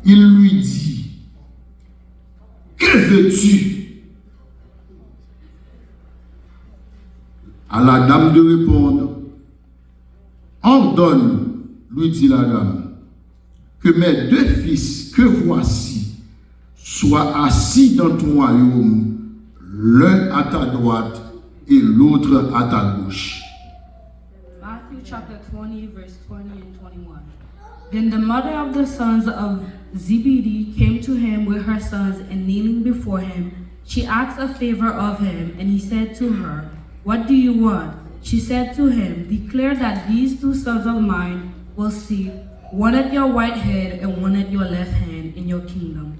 il lui dit, que veux-tu? À la dame de répondre, ordonne, lui dit la dame, que mes deux fils que voici soient assis dans ton royaume, l'un à ta droite et l'autre à ta gauche. Matthew chapter 20, verse 20 and 21. Then the mother of the sons of Zebedee came to him with her sons, and kneeling before him, she asked a favor of him, and he said to her, What do you want? She said to him, Declare that these two sons of mine will sit, one at your right hand and one at your left hand in your kingdom.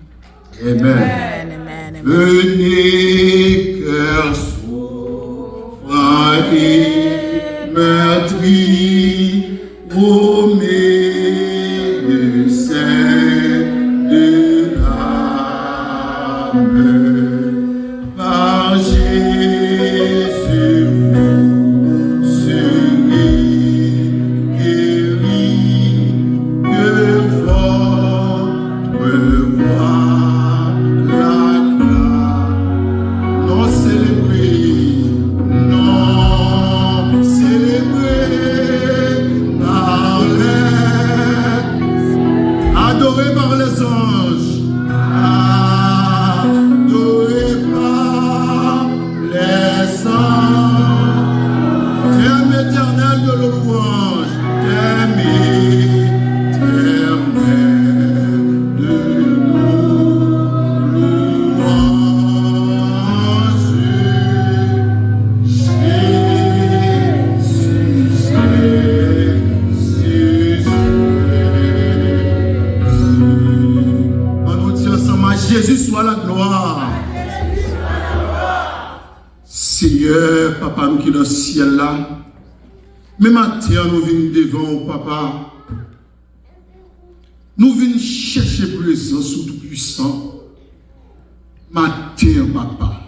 Amen. Amen. Amen. Venez, cœur souffrant et meurtri, ô médecin de l'âme, par Jésus vous serez guéris, que votre voix l'acclame. Non célébré par adoré par les anges, adoré par les anges, thème éternel de louange, thème éternel de louange. Jésus soit la gloire. Seigneur, papa, nous qui sommes dans le ciel là, mais maintenant nous venons devant papa. Nous venons chercher présence au Tout-Puissant. Matin, papa.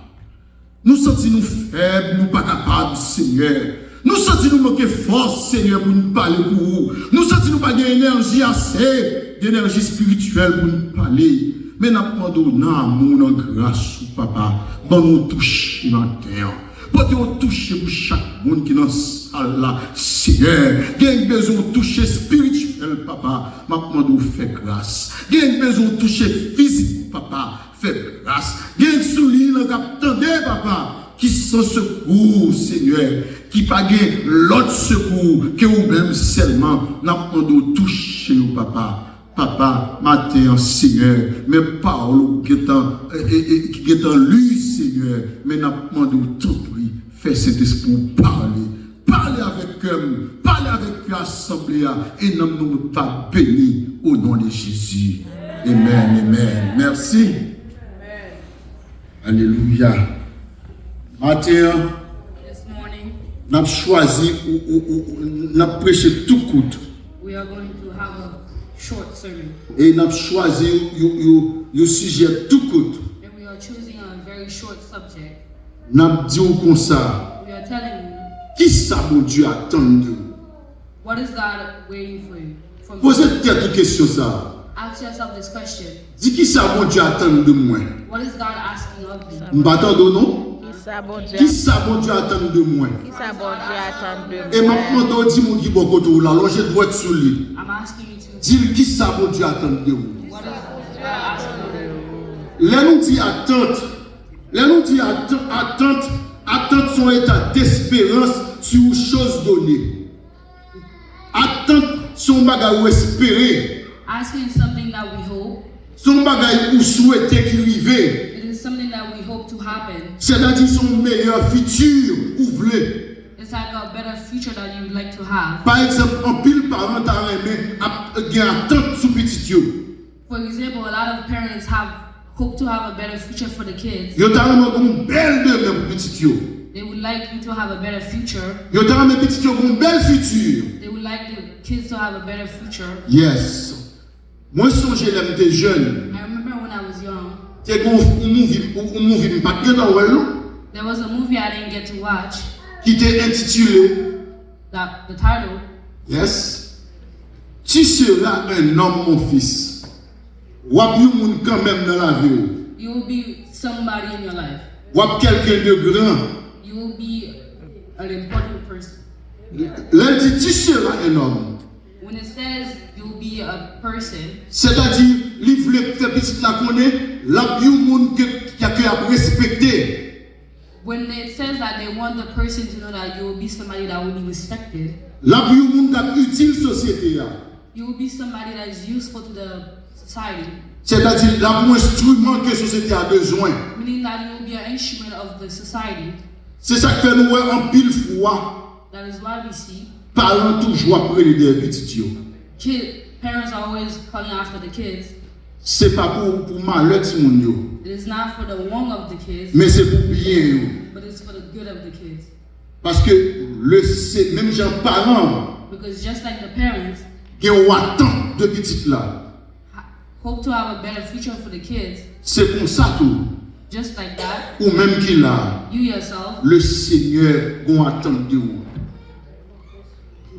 Nous sentons-nous faibles, nous pas capables, Seigneur. Nous sentons-nous manquer force, Seigneur, pour nous parler pour vous. Nous sentons-nous pas d'énergie assez, d'énergie spirituelle pour nous parler. Mais nous demandons amour, dans grâce, papa, pour nous toucher dans la terre. Pour nous toucher pour chaque monde qui est dans la salle là, Seigneur. Il y a besoin de toucher spirituel, papa. Je demande faire grâce. Il y a besoin de toucher physique, papa. Fais grâce. Il y a un souligne qui attendait, papa, qui sont secours, Seigneur. Qui pas l'autre secours que vous-même seulement. Nous demandons toucher, papa. Papa, matin, Seigneur, mes paroles qui est en lui, Seigneur, mais nous demandons tout prix, fais cet esprit parler. Parlez avec eux, parlez avec l'assemblée, et nous pas bénis au nom de Jésus. Amen, amen. Merci. Amen. Alléluia. Matin, This morning, nous avons choisi, nous avons prêché tout court. we are going to have a short sermon. Et nous avons choisi le sujet tout court. And we are choosing a very short subject. Nous avons dit comme ça, We are telling you, qui ça mon Dieu attend de vous? what is God waiting for you? From you? Posez-toi une question ça. Ask yourself this question. Dis qui ça mon Dieu attend de moi? What is God asking of you? Nous m'attendons non? Qui ça, bon Dieu? Qui ça mon Dieu attend de moi? Qui ça, bon Dieu attend de Et moi? maintenant, dis mon qui bon côté ou la loge droite sur lui. I'm asking you to. Dis qui ça mon Dieu attend de vous? What is God asking of you? Là nous dit attente. Là nous dit attente. Attente son état d'espérance sur une chose donnée. Attente son bagage ou espérer. Asking something that we hope. Son bagage ou souhaiter qu'il arrive. It is something that we hope to happen. C'est-à-dire son meilleur futur ou voulez. It's like a better future that you would like to have. Par exemple, en pile parent t'a aimé attente sous petit yo. For example, a lot of parents hope to have a better future for the kids. Yo t'a aimé une belle demeure pour petit yo. They would like you to have a better future. Yo t'a aimé petit yo une belle futur. They would like the kids to have a better future. Yes. Moi songe l'aime t'es jeune. I remember when I was young, T'es un movie pas bien dans there was a movie I didn't get to watch. qui t'est intitulé That the title, Yes. Tu seras un homme mon fils. Ou ap yon moun quand même dans la vie. You will be somebody in your life. Ou ap quelqu'un de grand. You will be an important person. L'un dit tu seras un homme. When it says you will be a person, C'est-à-dire, li vle faire petit la connaît, la yon moun qui a respecté. when it says that they want the person to know that you will be somebody that will be respected, La yon moun qui a utile société ya. you will be somebody that is useful to the society, C'est-à-dire, la mon instrument que la société a besoin. meaning that you will be an instrument of the society. C'est ça qui fait nous en pile fois. That is why we see Parents toujours après les petits yo. parents are always calling after the kids. C'est pas pour malheur de moun yo, It is not for the wrong of the kids, mais c'est pour bien yo. but it's for the good of the kids. Parce que c'est même gens parents Because just like the parents qui ont attend de petits là. hope to have a better future for the kids, C'est comme ça tout. just like that, Ou même qui là, you yourself, le Seigneur gon attend de vous.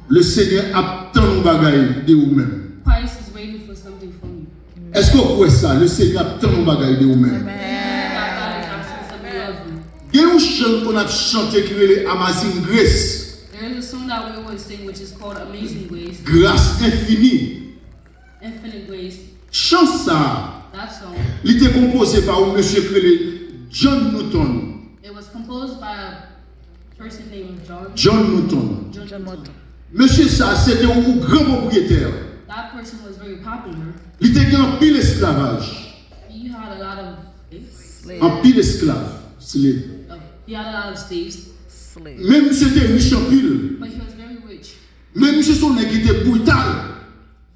Le Seigneur attend nos bagailles de vous-même. Christ is waiting for something from you. Est-ce que vous croyez ça? Le Seigneur attend nos bagailles de vous-même. That God is asking something of you. Il y a une chanson qu'on a chanté qui est Amazing Grace. There is a song that we always sing which is called Amazing Grace, Grâce infinie. Infinite Grace. Chant ça. That song, Il était composé par un monsieur créé John Newton. it was composed by a person named John Newton. John Newton. Monsieur ça, c'était un grand propriétaire. That person was very popular. Il était en pile esclavage. He had a lot of slaves. En pile esclave. Slave. He had a lot of slaves, Slave. Même monsieur était riche en pile. but he was very rich. Même monsieur son nègre était brutal.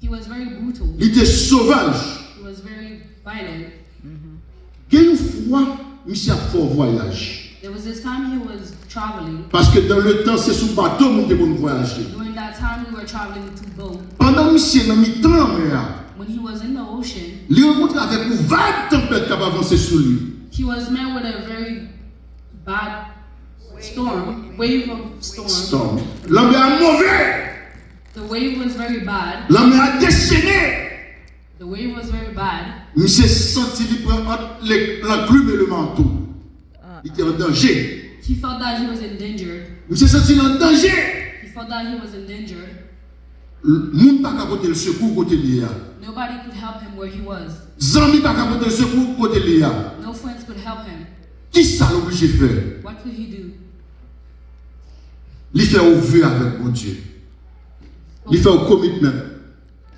He was very brutal. Il était sauvage. He was very violent. Il y a une fois, monsieur a fait un voyage. There was this time he was traveling. Parce que dans le temps, c'est sous bateau qu'on devait voyager. During that time, we were traveling to boat. Pendant monsieur dans le temps, When he was in the ocean, il rencontre avec une vague tempête qui a avancé sur lui. he was met with a very bad storm, wave of storm. Storm. L'homme est mauvais. The wave was very bad. L'homme a déchaîné. The wave was very bad. Monsieur senti qu'il prend entre l'enclume et le manteau. Il était en danger. He felt that he was endangered. Monsieur senti en danger. He felt that he was endangered. Moun pas capable de le secours côté lié. Nobody could help him where he was. Zami pas capable de le secours côté lié. No friends could help him. Qui ça l'obligé faire? What could he do? Il fait ouvrir avec mon Dieu. Il fait un commitment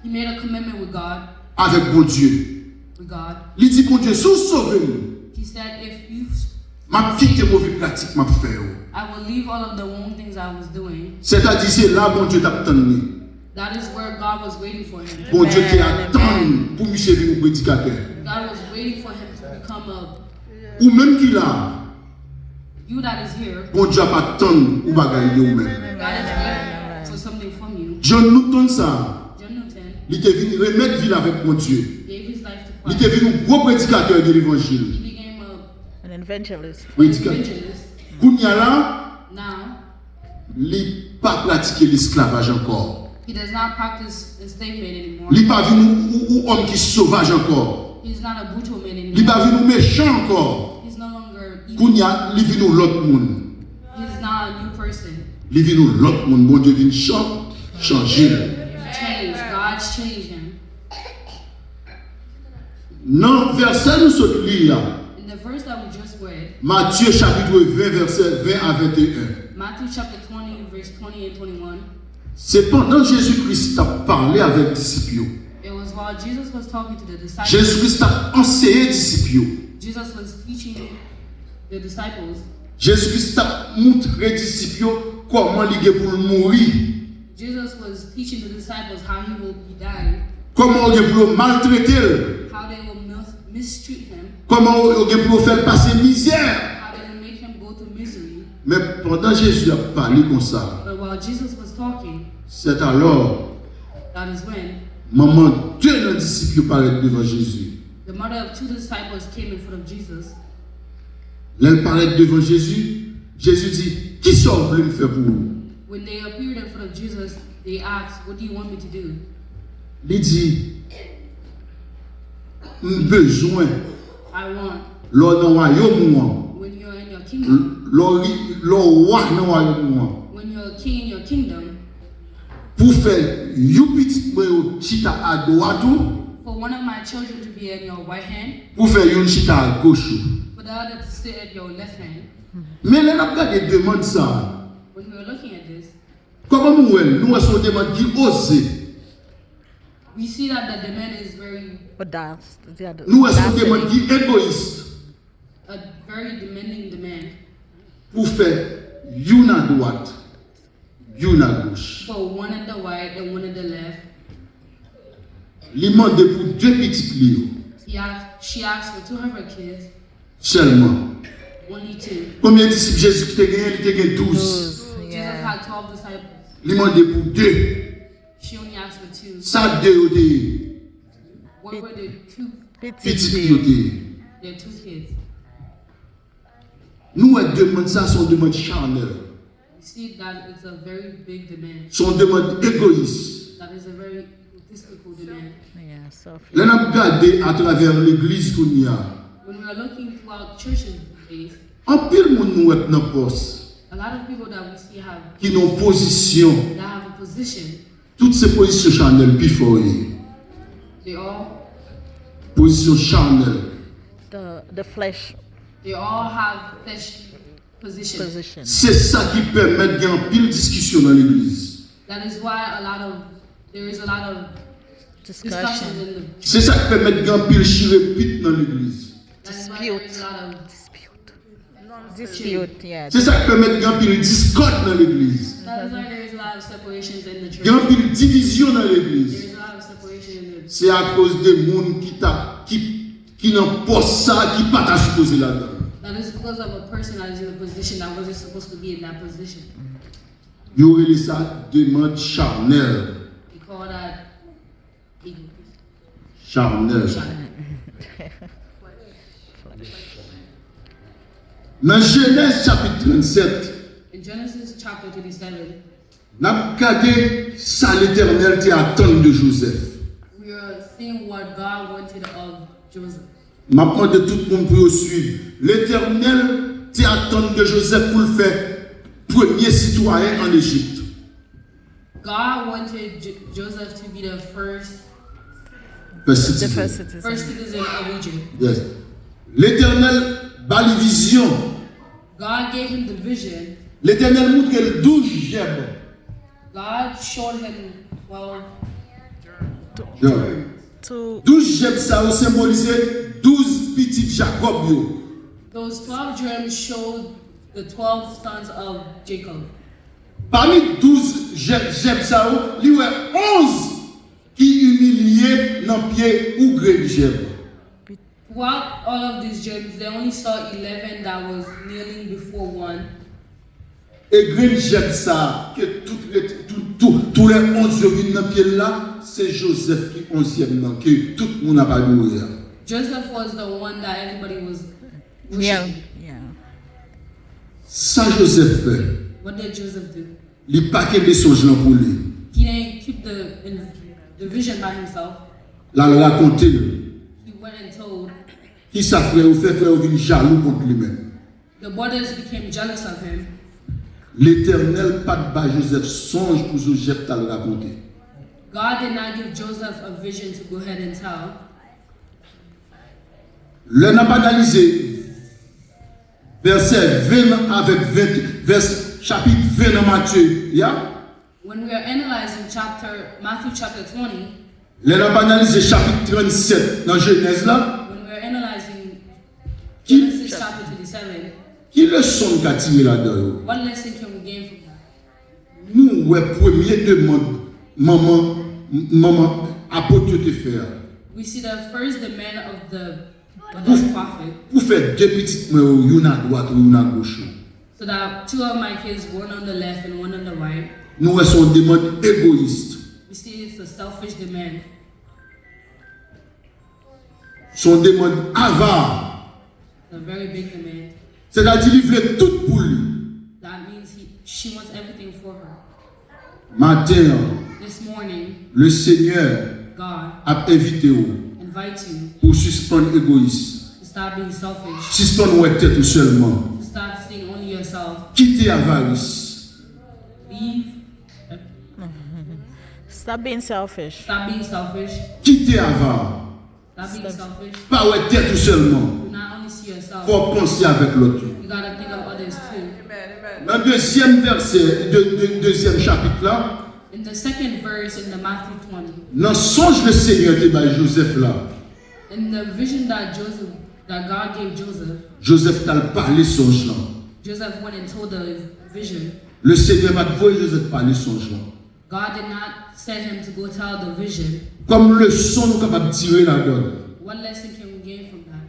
He made a commitment with God. avec mon Dieu. With God. Il dit mon Dieu, si vous sauvez-nous, He said, if you, ma quitte mauvaises pratiques m'a fait. I will leave all of the wrong things I was doing. C'est-à-dire c'est là mon Dieu t'attend. That is where God was waiting for him. Bon Dieu qui attend pour monsieur venir au prédicateur. God was waiting for him to become a, Ou même qu'il a, you that is here. bon Dieu pas attendre ou bagaille de vous-même. God is waiting for something from you. John Newton ça, John Newton il était venu remettre vie avec mon Dieu. gave his life to Il Christ. était venu gros prédicateur de l'évangile. He became An evangelist. Prédicateur. evangelist. Kounya là, Now, il pas pratiquer l'esclavage encore. he does not practice enslavement anymore. Il pas venu ou homme qui sauvage encore. He's not a brutal man Il anymore. pas venu méchant encore. He's no longer evil. Kounya, il venu l'autre monde. He's not a new person. Il venu l'autre monde. Bon Dieu vient changer. He changed. God's changed him. Non, verset nous sommes lire. In the verse that we just read, Matthieu chapitre 20, verset 20 à 21. Matthew chapter 20, verse 20 and 21, C'est pendant Jésus-Christ a parlé avec les disciples. it was while Jesus was talking to the disciples. Jésus-Christ a enseigné les disciples. Jesus was teaching the disciples. Jésus-Christ a montré aux disciples comment il est pour mourir. Jesus was teaching the disciples how he will be dying, Comment il est pour maltraiter. how they will mistreat him, Comment il est pour faire passer misère. how they will make him go through misery. Mais pendant Jésus a parlé comme ça, But while Jesus was talking, c'est alors, that is when maman, deux disciples paraissent devant Jésus. the mother of two disciples came in front of Jesus. L'elle paraît devant Jésus. Jésus dit, qui ça vous voulez me faire pour vous? When they appeared in front of Jesus, they asked, "What do you want me to do?" Il dit, besoin, I want, l'on dans royaume moi, when you're in your kingdom, l'on roi dans royaume moi, when you're a king in your kingdom, pour faire you petit moi chita à droite, for one of my children to be in your right hand, pour faire une chita à gauche. for the other to sit at your left hand. Mais là, on a des demandes ça. When we were looking at this, Comment nous avons des demandes qui osent. we see that the demand is very, Nous avons des demandes qui égoïstes a very demanding demand. pour faire une à droite, une à gauche. For one at the right and one at the left. Il demande pour deux petits livres She asked for 2 of her kids, seulement. only 2. Combien de disciples Jésus qui t'a gagné? Il t'a gagné 12. Jesus Yeah. had 12 disciples. Il demande pour deux. She only asked for 2. Ça deux des What were the 2? petits livres. Their 2 kids. Nous demandons ça, sont demandes charnelles. We see that it's a very big demand. Sont demandes égoïstes. That is a very egotistical demand. Yeah, selfish. Là, on a regardé à travers l'église qu'on y a. When we are looking throughout churches these days, En pile, nous sommes dans poste. a lot of people that we see have Qui ont position. that have a position. Toutes ces positions charnelles, puis faut They all position charnelle. The flesh they all have flesh positions. position. C'est ça qui permet de gagner pile discussion dans l'église. That is why there is a lot of discussions Discussion. in the C'est ça qui permet de gagner pile chirépite dans l'église. that is why there is a lot of Dispute, yeah. C'est ça qui permet de gagner pile discorde dans l'église. that is why there is a lot of separations in the church. Gagner pile division dans There l'église. is a lot of separation in the C'est à cause des gens qui n'ont pas ça, qui ne pas supposé là-dedans. that is because of a person that is in a position that wasn't supposed to be in that position. Il y aurait ça demande charnelle. We call that ego. Charnelle. Dans Genèse chapitre 37, In Genesis chapter 37, nous avons regardé ça l'Éternel qui attend de Joseph. we are seeing what God wanted of Joseph. Maintenant, de tout le monde pour suivre. L'Éternel qui attend de Joseph pour le faire premier citoyen en Égypte. God wanted Joseph to be the first The first citizen. citizen of Egypt. Yes. L'Éternel bat les visions. God gave him the vision. L'Éternel montre le 12 gemmes. God showed him 12 Yeah. To 12 gemmes, ça a symbolisé 12 petits Jacob. Yo. Those 12 germs showed the 12 sons of Jacob. Parmi 12 gemmes, ça a, il y a 11 qui humiliaient dans le pied ou gré de gemme. Throughout all of these germs, they only saw 11 that was kneeling before one. Et gré de gemme, ça, que tous les 11 qui viennent dans le pied là, c'est Joseph qui est 11e, que tout le monde n'a pas doué. Joseph was the one that everybody was pushing. yeah, yeah. Ça, Joseph fait. What did Joseph do? Il n'a pas qu'un songe là pour lui. He didn't keep the vision by himself. Là, il a raconté. He went and told. Qui ça frère ou fait frère ou vient jaloux contre lui-même. The brothers became jealous of him. L'Éternel pas de bas Joseph songe pour Joseph t'a raconté. God did not give Joseph a vision to go ahead and tell. L'on a analysé verset 20 avec 20, chapitre 20 dans Matthieu. Yeah? When we are analyzing Matthew chapter 20, L'on a analysé chapitre 37 dans Genèse là. when we are analyzing Qui- Genesis chapter 27, Qui leçon qu'a tiré là-dedans? what lesson can we gain from that? Nous, ouais, premier demande, maman, apôtre te faire. We see the first demand of the prophet, Pour faire deux petites mains, une à droite ou une à gauche. so that 2 of my kids, one on the left and one on the right. Nous, ouais, son demande égoïste. We see it's a selfish demand. Son demande avare. It's a very big demand. C'est-à-dire, il veut tout pour lui. That means she wants everything for her. Matin, This morning, le Seigneur God a invité vous invited invite you pour suspendre l'égoïsme. to stop being selfish, Suspendre ouais tête tout seulement. to stop seeing only yourself. Quitter avarice. Leave. Stop being selfish. Stop being selfish. Quitter avare. Stop being selfish. Pas ouais tête tout seulement. Do not only see yourself. Faut penser avec l'autre. You gotta think of others too. Dans le deuxième verset, deuxième chapitre là, In the second verse in the Matthew 20, dans songe le Seigneur te by Joseph là. in the vision that God gave Joseph, Joseph t'a parlé songe là. Joseph went and told the vision. Le Seigneur m'a dit Joseph parler songe là. God did not send him to go tell the vision. Comme leçon nous capable de tirer là-dedans. What lesson can we gain from that?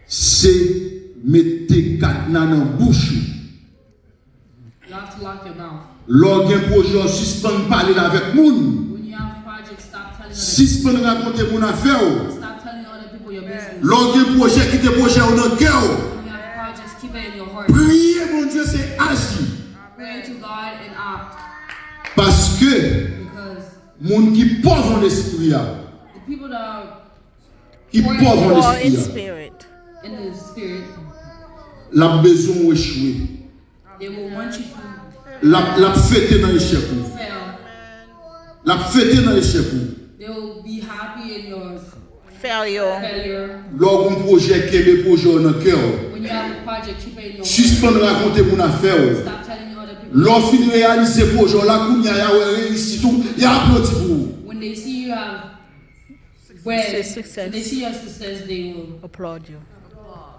C'est mettre cadenas dans bouche. You have to lock your mouth. Lorsqu'un projet suspend parler avec moun, When you have projects, stop telling other suspend raconter mon affaire. people. Stop telling other people your business. Lorsqu'un projet qui te projet au dans cœur. When you have projects, keep it in your heart. Prier mon Dieu c'est agir. Pray to God and act. Parce que Because moun qui pauvre en esprit the people that are qui pauvre en Or in esprit spirit. in the spirit, la besoin échouer. they will want you to La fêter dans l'échec. fail. La fêter dans l'échec. They will be happy in your Failure. failure. Lorsqu'un projet qui est le projet dans cœur. When you have a project, keep it in your heart. Suspendre raconter mon affaire. Stop telling other people. Lorsqu'on finit réaliser le projet, là, qu'on y a réussi tout, il y a applaudi pour vous. When they see you have Success. when they see your success, they will Applaud you.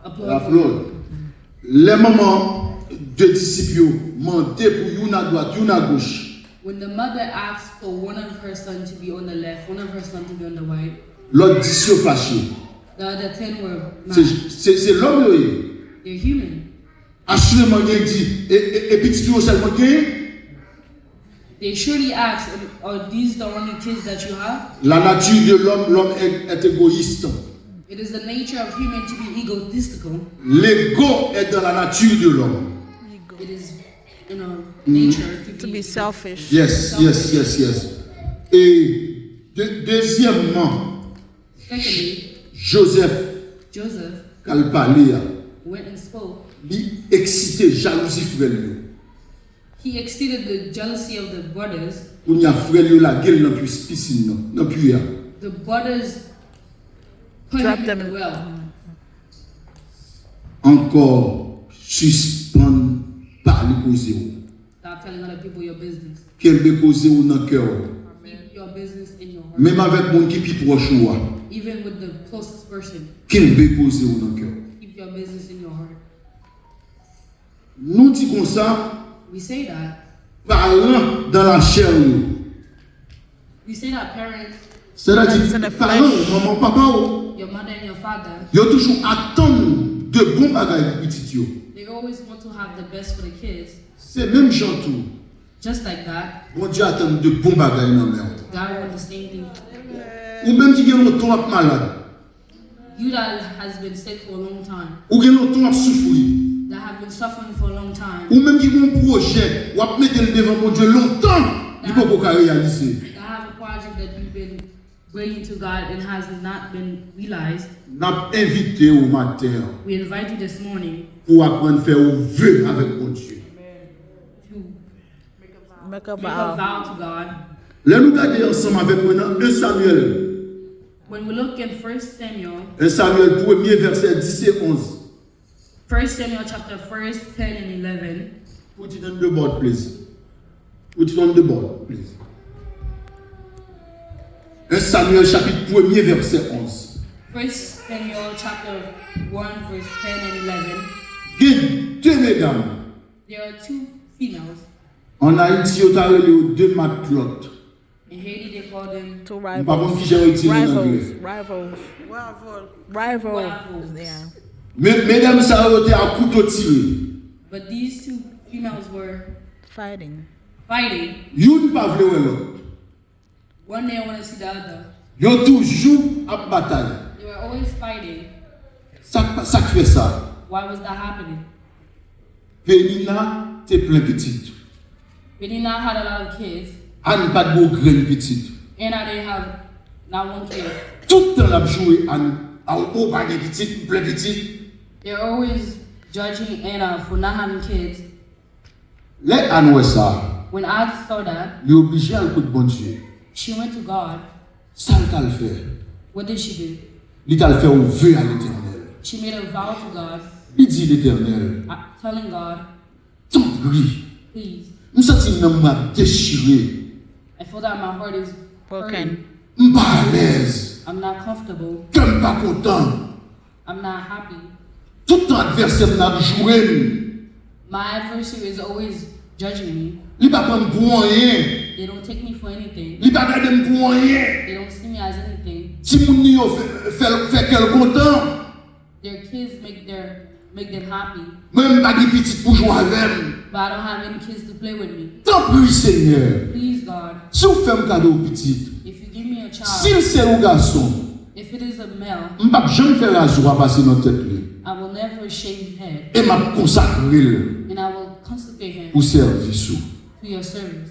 applaud. Applaud. Les moments de disciples mendaient pour une à droite, une à gauche. When the mother asks for one of her son to be on the left, one of her son to be on the right, L'autre disciple fâché. the other 10 were mad. C'est l'homme là. They're human. Assurément, il dit, et petit tout seulement gagne. They surely ask, are these the only kids that you have? La nature de l'homme est égoïste. It is the nature of human to be egotistical. L'ego est dans la nature de l'homme. It is in our nature To be selfish. Yes. Et deuxièmement, Secondly, Joseph, Joseph quand il parlait, went and spoke. il excitait jalousie frère. He exceeded the jealousy of the brothers. On y a frère la gueule dans la piscine, dans la puère. The brothers put Drop him in them. the well. Encore suspendre parler causer. Stop telling other people your business. Qu'elle veut causer ou dans cœur. Keep your business in your heart. Même avec mon qui plus proche ou Even with the closest person, qu'elle veut causer ou dans cœur. keep your business in your heart. Nous disons comme ça, We say that. parlant dans la chair. We say that parents, C'est-à-dire, parlant, maman, papa, your mother and your father, ils ont toujours attendre de bons bagages pour petit yo. they always want to have the best for the kids. C'est même gens tout. Just like that, Bon Dieu attend de bons bagages dans l'air. God wants the same thing. Ou même qui gagne longtemps à malade. You that has been sick for a long time, Ou gagne longtemps à souffrir. that have been suffering for a long time, Ou même qui gagne un projet, ou à mettre le devant mon Dieu longtemps, il ne peut pas réaliser. that have a project that you've been bringing to God and has not been realized. N'a invité au matin We invite you this morning pour apprendre à faire un vœu avec mon Dieu. to Make a make a vow. vow to God. Là, nous regardons ensemble avec moi dans 1 Samuel. When we look in 1 Samuel, 1 Samuel 1er verset 10 et 11. 1 Samuel chapter 1, 10 and 11. Put it on the board, please. Put it on the board, please. 1 Samuel chapitre 1er verset 11. 1 Samuel chapter 1, verse 10 and 11. Il y a deux mesdames. There are two females. En Haïti, on a les deux matelotes. In Haiti, they call them Two Par contre, qui rivals. j'ai utilisé en anglais. Rivals. Rivals. Yeah. Mesdames, ça a été à couteau tiré. But these two females were Fighting. fighting. Une pas voulu l'autre. One day I want to see the other. Ils toujours à bataille. They were always fighting. Ça fait ça. Why was that happening? Pénina, t'es plein petit. Benina had a lot of kids, Anne pas de beau grain petit. and I didn't have not one kid. Tout le temps, la joué à haut, pas de petit, plein petit. They're always judging Anna for not having kids. Les Anoué ça, When I saw that, il est obligé à l'écoute bon Dieu. she went to God. Ça, il t'a le fait. What did she do? Il t'a le fait ouvrir à l'éternel. She made a vow to God, Il dit l'éternel, telling God, tant pis. please. Je sens que je m'a déchiré. I feel that my heart is Broken. hurting. Je suis pas à l'aise. I'm not comfortable. Je suis pas content. I'm not happy. Tout ton adversaire m'a joué. My adversary is always judging me. Il ne va pas me pour rien. They don't take me for anything. Il ne va pas regarder pour rien. They don't see me as anything. Si mon nio fait qu'elle content, Their kids make them happy, même pas de petite pour jouer avec elle. but I don't have any kids to play with me. Tant pis, Seigneur. Please, God, Si vous faites un cadeau petit, if you give me a si child, c'est un garçon, if it is a male, je ne vais pas jamais faire la joie passer dans la tête. I will never shave his head, Et je consacrer and I will consecrate him pour servir sous. to your service.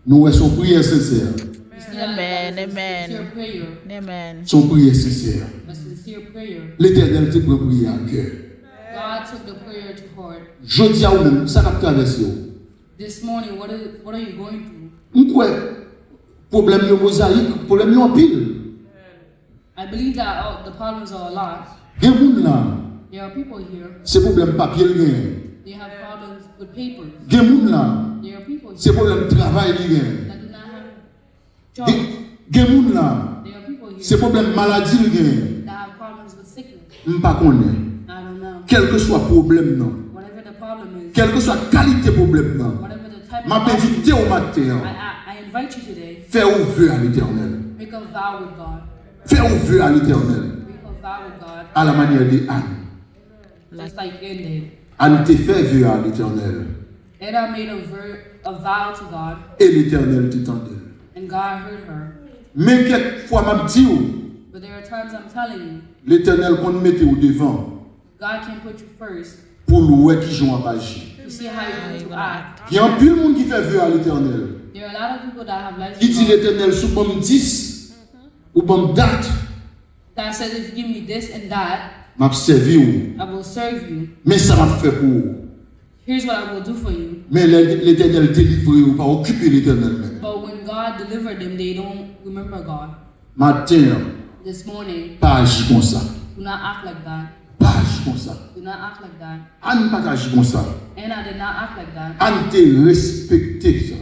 Nous son prière sincère. You see that? Amen, That is a amen. sincere prayer, Amen. Son prière sincère. a sincere prayer. L'éternel te prend prière à cœur. God took the prayer to heart. Je dis à vous-même, ça n'a pas traversé. This morning, what are you going through? Pourquoi problème de mosaïque, problème de en pile. I believe that the problems are a lot. Il y a des gens là, There are people here, c'est problème papier. they have problems with papers. Il y a des gens là, There are people c'est here problème travail. that do not have jobs. Il y a des gens là, There are people c'est here problème maladie. that have problems with sickness. Je ne sais pas. I don't know. Quel que soit le problème, non. Whatever the problem is, Quelle que soit la qualité du problème, non. whatever the type Je of invité problem, au matin. I invite you today, Fais ouvrir à l'éternel. make a vow with God. Fais ouvrir à l'éternel. Make a vow with God, À la manière de Anne. just like Anne did. Anne te fait ouvrir à l'éternel. Anna made a vow to God, Et l'éternel t'entendait. and God heard her. Mais quelquefois, je me dis, But there are times I'm telling you, l'éternel qu'on mette au devant God can put you first pour louer qui joue en page. to see how you're going to act. Il y a un peu de monde qui fait ouvrir à l'éternel. There are a lot of people that have lives Qui dit with God l'éternel sous bon 10 ou bon date, that says, if you give me this and that, m'a servi ou. I will serve you. Mais ça m'a fait pour vous. Here's what I will do for you. Mais l'éternel délivre ou pas occuper l'éternel même. But when God delivered them, they don't remember God. Matin, This morning, pas agir comme ça. do not act like that. Pas agir comme ça. Do not act like that. Anne pas agir comme ça. Anna did not act like that. Anne te respecté ça.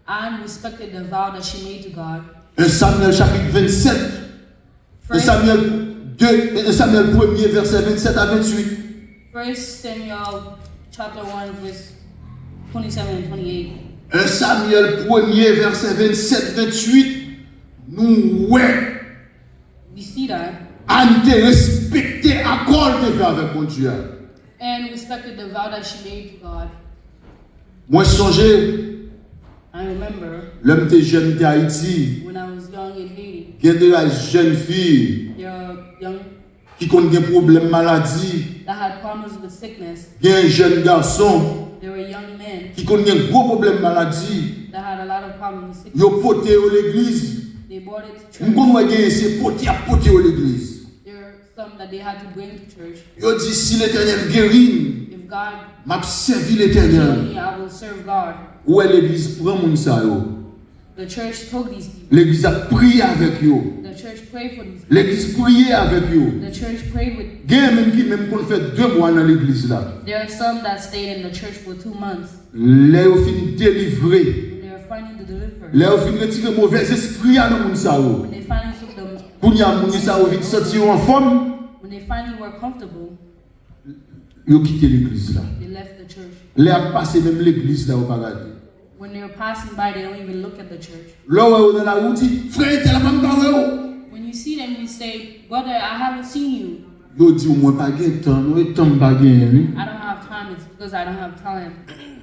Anne respected the vow that she made to God. 1 Samuel chapitre 27. 1 Samuel 2, 1 Samuel 1er verset 27 à 28. 1 Samuel chapter 1 verse 27 and 28. 1 Samuel 1er verset 27, 28. Nous, ouais. You see that? Anne te respecté à quoi te fait avec mon Dieu. Anne respected the vow that she made to God. Moi, songez, I remember l'homme était jeune d'Haïti. when I was young in Haiti, Il y a des jeunes filles there are young qui ont des problèmes maladie. that had problems with sickness. Il y a un jeune garçon There were young men qui ont des gros problèmes maladie. that had a lot of problems with sickness. Ils ont porté à l'église. They brought it to Nous church. connaissons ces portés à porter à l'église. There are some that they had to bring to church. Ils ont dit si l'éternel guérit, If God m'a servi healed l'éternel. me, I will serve God. Où est l'église prend mon ça yo. The church told these people. L'église a prié avec eux. The church prayed for these people. L'église priait avec eux. The church prayed with. Il y a même qui même qu'on fait 2 mois dans l'église là. There are some that stayed in the church for 2 months. Les ont fini délivrer. When they were finally delivered. Les ont fini retirer mauvais esprit à nous ça yo. When they finally took them. Pour y a moun ça yo vite sortir en forme, When they finally were comfortable, ils ont quitté l'église là. they left the church. Les a passé même l'église là au paradis. When they were passing by, they don't even look at the church. Là où dans la route, dit, frère, t'es là pas parler. When you see them, you say, "Brother, I haven't seen you. Yo dit au moins pas gain temps, nous temps pas gain. I don't have time. It's because I don't have time."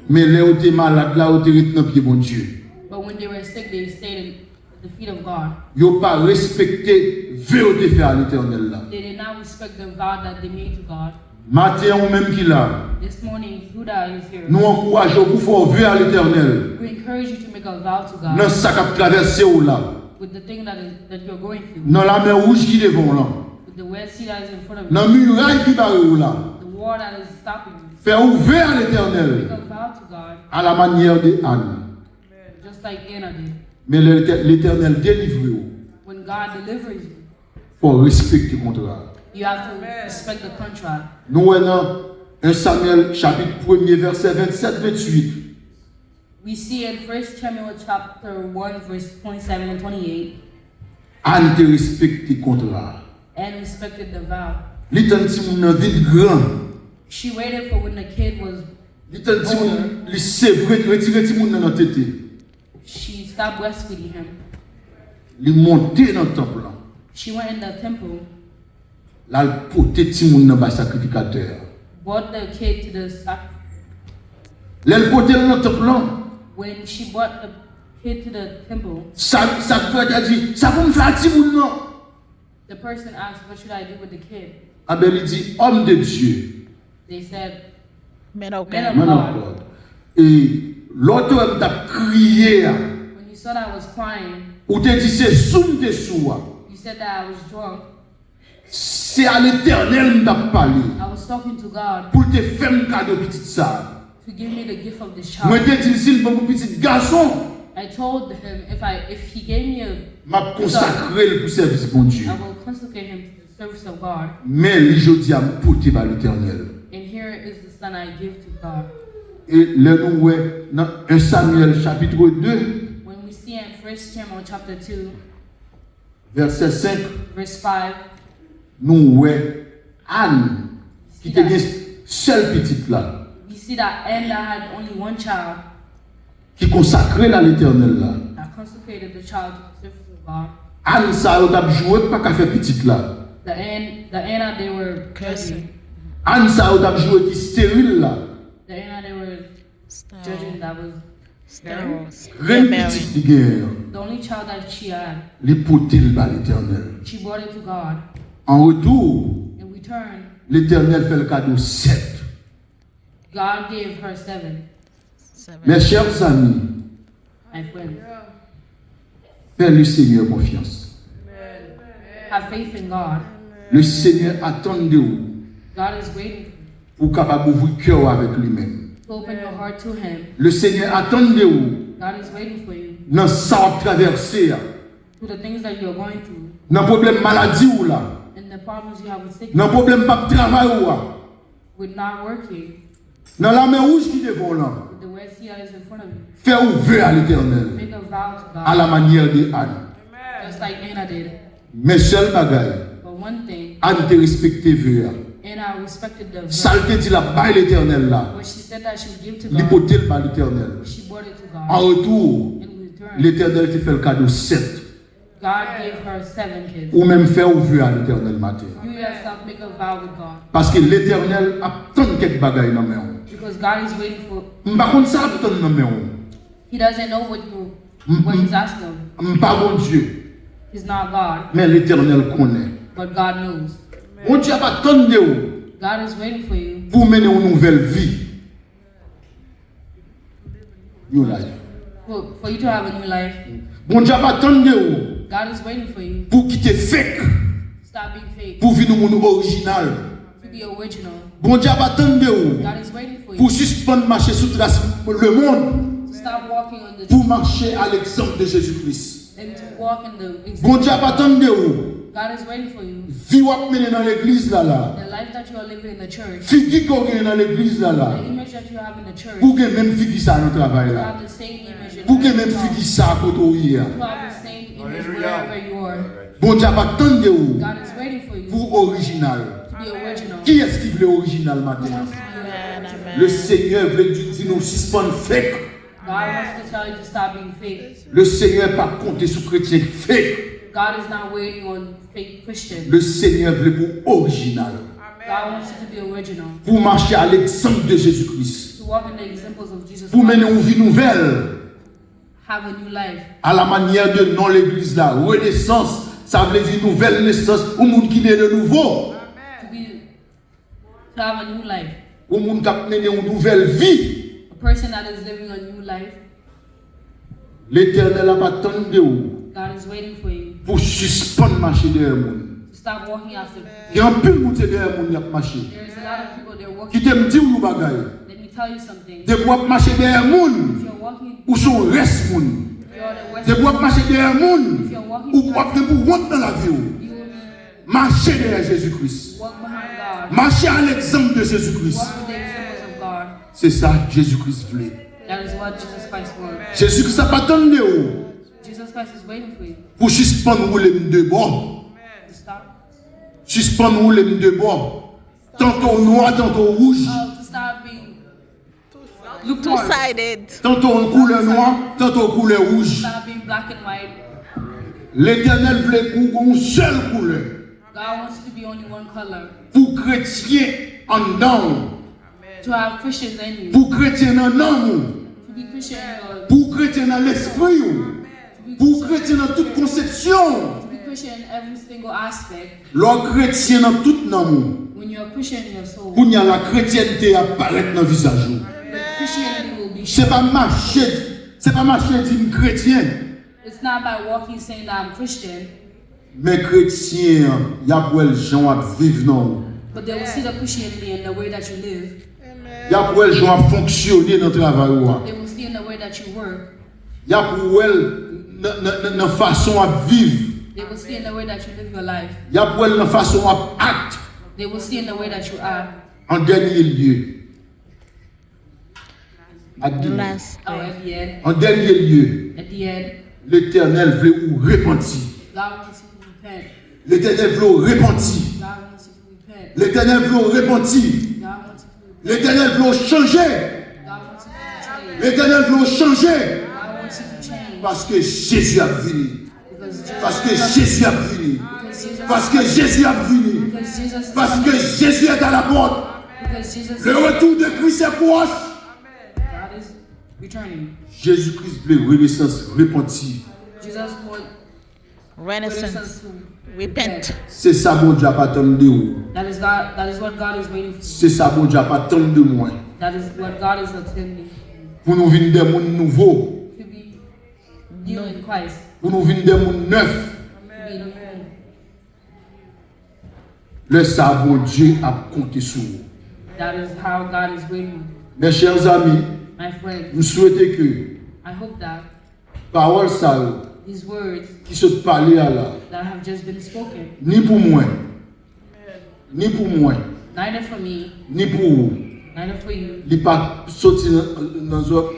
Mais là où t'es malade, là où t'es rete dans pied bon Dieu. But when they were sick, they stayed at the feet of God. Yo pas respecté vœu de faire à l'éternel là. They did not respect the vow that they made to God. Matin ou même qui là. This morning, Judah is here. Nous encourageons pour faire vœu à l'Éternel. We encourage you to make a vow to Dans God ça qu'a traversé ou là. with the thing that you're going through, Dans la mer rouge qui devant là. with the Red Sea that is in front of Dans you, la muraille qui barre ou là. the war that is stopping you. Faire vœu à Make l'Éternel. a vow to God, À la manière de Anne. just like Anna did. Mais l'Éternel délivre vous. When God delivers you, Faut respecter le contrat. you have to respect the contract. Nous dans 1 Samuel chapitre 1er verset 27-28. We see in 1 Samuel chapter 1, verse 27 and 28, Anne te respecte le contrat. and respected the vow. L'éternel si mon ville grand. She waited for when the kid was, L'éternel si mon c'est vrai retirer ti moun dans tête. she stopped breastfeeding him. Il monter dans le temple là. She went in the temple, Là il porter ti moun dans bas sacrificateur. brought the kid to the sacrifice. Là il porter dans le temple là. When she brought the kid to the temple, Ça a dit ça pour me faire ti moun non. the person asked, "What should I do with the kid?" Abel il dit homme de Dieu. They said, Men of Men God. of Man of God. Et l'autre homme t'a crié. "When you saw that I was crying, Ou te dit c'est soum de soua. you said that I was drunk. C'est à l'Éternel m'a parlé. I was talking to God Pour te faire un cadeau petit ça. to give me the gift of this Moi child." te dit s'il pour petit garçon, I told him if he gave me a, m'a consacré pour service pour Dieu. I will consecrate him to the service of God. Mais les jodi a porté par l'Éternel. And here is the son I give to God. Et là nous ouais dans 1 Samuel chapitre 2 When we see in 1 Samuel chapter 2, verset 5, verse 5, nous ouais Anne qui était seule petite là we see that Anna had only one child qui consacrait à l'Éternel là. that consecrated the child to the service of God. Anne ça a joué pas qu'à faire petite là. The Anna they were Cursing. Anne ça a joué qui stérile là. The Anna they were judging that was Sterile. Rien Mary. petite de guerre. the only child that she had. Les potel par l'Éternel. She brought it to God. En retour, In return, l'Éternel fait le cadeau 7. God gave her 7. Seven. Mes chers amis, My friend, fais le Seigneur confiance. have faith in God. Le Seigneur attend de vous God is waiting pour capable ouvrir le cœur avec lui-même. to open your heart to Him. Le Seigneur attend de vous God is waiting for you dans ça traverser, to the things that you're going through dans problème maladie ou là, and the problems you have with sickness, dans problème pas de travail ou là, with not working, dans la mer rouge qui devant là. with the Red Sea that is in front of you. Fais ouvrir à l'Éternel Make a vow to à God, la manière de Anne. just like Anna did. Mais seul bagaille, But one thing, Anne te respecté vœu. Anna respected the Ça vow. te dit la baille l'Éternel là. When she said that she would give to God, L'hypothèse par l'Éternel. she brought it to En God. retour, In return, l'Éternel te fait le cadeau 7. God gave her 7 kids. Ou même faire ouvrir à l'Éternel matin. You yourself make a vow with God. Parce que l'Éternel attend quelques bagailles dans main. Because God is waiting for, Par contre, ça attend dans main. He doesn't know what He's asking him. Pas bon Dieu. He's not God, Mais l'Éternel connaît. but God knows. Bon Dieu va attendre de vous God is waiting for you pour mener une nouvelle vie. Your life. for you to have a new life. Bon Dieu va attendre de vous God is waiting for you. pour quitter fake. Stop being fake. Pour vivre une original. To be original. Bon Dieu va attendre de vous God is waiting for you. pour suspendre marcher sous trace le monde. Stop walking on the Pour marcher à l'exemple de Jésus-Christ. and to walk in the Bon Dieu va attendre de vous. God is waiting for you. Vie ou mener dans l'église là là. The life that you are living in the church, Figi qu'on gagne dans l'église là là. the image that you have in the church, Pour que même figi ça dans le travail you là. have the same image in Pour que wherever même you are. figi ça à côté hier. You have the same image wherever you are. Bon Dieu va attendre de vous God is waiting for you pour original. to be original. Qui est-ce qui veut original Who maintenant? wants to be Amen, original? amen. Le Seigneur veut dire nous suspendre fake. God wants to tell you to stop being fake. Le Seigneur pas compter sur chrétien fake. God is not waiting on fake Christians. Le Seigneur veut pour original. God wants you to be original. Pour marcher à l'exemple de Jésus-Christ. To walk in the examples of Jesus Pour mener Christ. une vie nouvelle. Have a new life. À la manière de non l'église là. Renaissance. Ça veut dire nouvelle naissance. Au monde qui naît de nouveau. To to have a new life. Ou moun k'ap mené une nouvelle vie. A person that is living a new life, L'Éternel a pas attendu ou God is waiting for you pour suspendre marcher derrière moun. to stop walking after. Il y a un peu de monde derrière moun qui a marché. There is a lot of people there Qui walking. t'aime dire ou bagay. Let me tell you something. De bois marcher derrière If moun you're walking, ou son reste moun. you're the West. De bois marcher derrière moun If you're walking, ou pas de pour rentrer dans la vie. you will Marcher derrière Jésus-Christ. walk behind God. Marcher à l'exemple de Jésus-Christ. Walk with the examples of God. C'est ça que Jésus-Christ voulait. That is what Jesus Christ wants. Jésus-Christ n'a pas attendu ou Jesus Christ is waiting for you pour suspendre les de bord. to stop. Suspendre les de bord. Tantôt noir, tantôt rouge. Oh, to stop being lukewarm. Two-sided. Tantôt en couleur noire, tantôt en couleur rouge. Stop being black and white. L'Éternel voulait pour une seule couleur. God wants you to be only one color. Pour chrétien en dedans. To have Christians in you. Pour chrétien en amour. To be Christian in your, Pour chrétien dans l'esprit. Pour chrétien dans toute conception. to be Christian in every single aspect. L'homme chrétien dans tout amour. When you're a Christian in your soul, Pour y a la chrétienté apparaître dans le visage. the Christianity will be C'est pas marcher dit chrétien. It's not by walking saying that I'm Christian, Mais chrétien, y a pour gens à vivre non. but they will see the Christianity in the way that you live. Y a pour gens à fonctionner dans le travail. They will see in the way that you work. Y a pour dans façon à vivre. They will see in the way that you live your life. Y a pour dans façon à acte. They will see in the way that you act. En dernier lieu. Last Oh, day. at the end, En dernier lieu, at the end, l'Éternel voulait vous repentir. God wants you to repent. L'Éternel voulait vous repentir. God wants you to repent. L'Éternel voulait vous repentir. God wants you to repent. L'Éternel voulait vous changer. God wants you to change. L'Éternel voulait vous changer. God wants you to change. Parce que Jésus a venu. Because Parce que Jesus, Jésus a venu. Parce que Jésus a venu. because Jesus is Parce que coming. Jésus est à la porte. Because Jesus Le retour de Christ est proche. God is returning. Jésus-Christ voulait renaissance repentir. Jesus wants Renaissance. renaissance to Repent. C'est ça mon Dieu pas attendre de vous. That is God. That is what God is waiting for. C'est ça mon Dieu pas attendre de moi. That is what God is attending Pour nous venir des mondes nouveaux. to be new in Christ. Pour nous venir des mondes neufs. To be new. Le ça mon Dieu a compté sur vous. That is how God is waiting. Mes chers amis, My friend, nous souhaitons que I hope that parole ça these words qui se parlent à là, that have just been spoken, ni pour moi, ni pour moi, neither for me, ni pour vous, neither for you, il pas sortir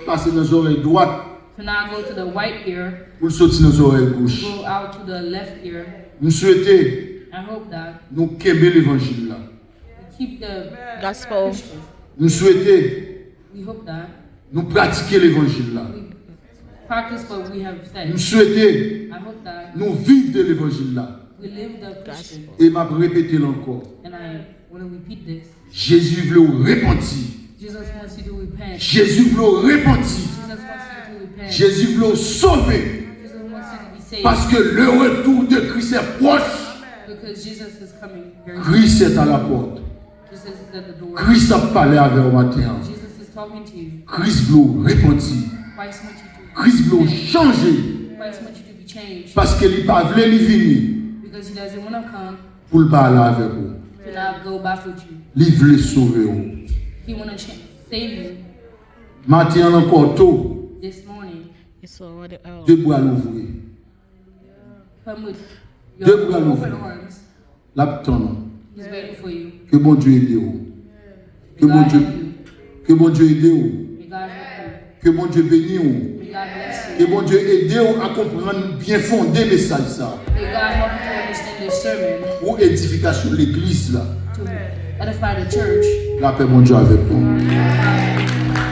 passer dans les oreilles droites to not go to the right ear, pour sortir dans les oreilles gauches. go out to the left ear. Nous souhaitons I hope that nous qu'aimer l'évangile là. we keep the Gospel. Christians. Nous souhaitons We hope that nous pratiquer l'évangile là. we practice what we have Nous said. souhaitons I hope that nous vivre de l'évangile là. we live the Christian. Et m'a répété encore. And I want to repeat this. Jésus voulait vous repentir. Jesus wants you to repent. Jésus voulait vous repentir. Jesus wants you to repent. Jésus voulait vous sauver. Jesus wants you to be saved. Parce que le retour de Christ est proche. Because Jesus is coming very soon. Christ est à la porte. Jesus is at the door. Christ a parlé avec vous matin. Jesus is talking to you. Christ voulait vous repentir. Christ wants you to Christ voulait vous repent. changer. Christ wants you to be changed. Parce qu'il n'est pas voulu venir Because he doesn't want to come pour le parler avec vous. to not go back with you. Il voulait sauver vous. He want to save you Matin encore tôt, this morning. It's already out. deux bras l'ouvrir. Come with Deux your bras open ouverts. arms. L'attendant. He's waiting for you. Que bon Dieu aide vous. Que bon God Dieu, help you. que bon Dieu aide vous. May God help Que bon Dieu bénisse vous. you. May God bless Que you. bon Dieu aide vous à comprendre bien fondé le message ça. May God help you to understand this sermon Pour édification de l'église là. to edify the church. La paix mon Dieu avec vous. God